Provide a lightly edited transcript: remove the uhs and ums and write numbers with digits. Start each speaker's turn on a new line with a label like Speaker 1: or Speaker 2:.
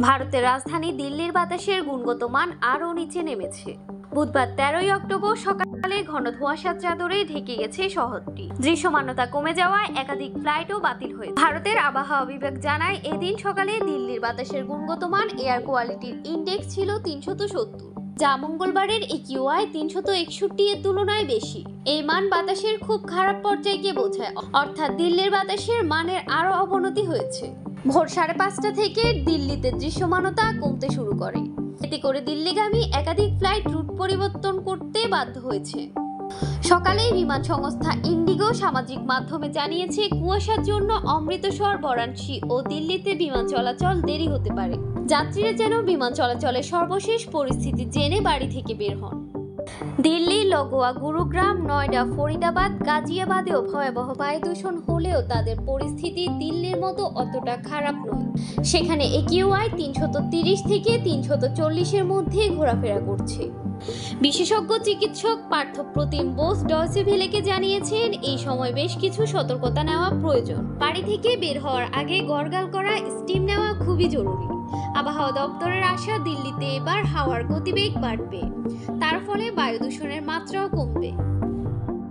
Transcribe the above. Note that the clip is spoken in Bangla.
Speaker 1: ভারতের রাজধানী দিল্লির বাতাসের গুণগত মান আরও নিচে নেমেছে। বুধবার 13ই অক্টোবর সকালে ঘন ধোঁয়াশার চাদরে ঢেকে গেছে শহরটি। দৃশ্যমানতা কমে যাওয়ায় একাধিক ফ্লাইটও বাতিল হয়েছে। ভারতের আবহাওয়া বিভাগ জানায়, এদিন সকালে দিল্লির বাতাসের গুণগত মান এয়ার কোয়ালিটির ইন্ডেক্স ছিল 370, যা মঙ্গলবারের AQI 361 এর তুলনায় বেশি। এই মান বাতাসের খুব খারাপ পর্যায়কে বোঝায়, অর্থাৎ দিল্লির বাতাসের মানের আরও অবনতি হয়েছে। ভোর 5:30 থেকে দিল্লিতে দৃশ্যমানতা কমতে শুরু করে। এতে করে দিল্লিগামী একাধিক ফ্লাইট রুট পরিবর্তন করতে বাধ্য হয়েছে। সকালে বিমান সংস্থা ইন্ডিগো সামাজিক মাধ্যমে জানিয়েছে, কুয়াশার জন্য অমৃতসর, বারাণসী ও দিল্লিতে বিমান চলাচল দেরি হতে পারে। যাত্রীরা যেন বিমান চলাচলের সর্বশেষ পরিস্থিতি জেনে বাড়ি থেকে বের হন। দিল্লি লগোয়া গুরুগ্রাম, নয়ডা, ফরিদাবাদ, গাজিয়াবাদেও ভয়াবহ বায়ু দূষণ হলেও তাদের পরিস্থিতি দিল্লির মতো অতটা খারাপ নয়। সেখানে AQI 330 থেকে 340 মধ্যে ঘোরাফেরা করছে। বিশেষজ্ঞ চিকিৎসক পার্থপ্রতিম বোস ডয়চে ভেলেকে জানিয়েছেন, এই সময় বেশ কিছু সতর্কতা নেওয়া প্রয়োজন। বাড়ি থেকে বের হওয়ার আগে গরগাল করা, স্টিম নেওয়া খুবই জরুরি। আবহাওয়া দপ্তরের আশা, দিল্লিতে এবার হাওয়ার গতিবেগ বাড়বে, তার ফলে বায়ু দূষণের মাত্রাও কমবে।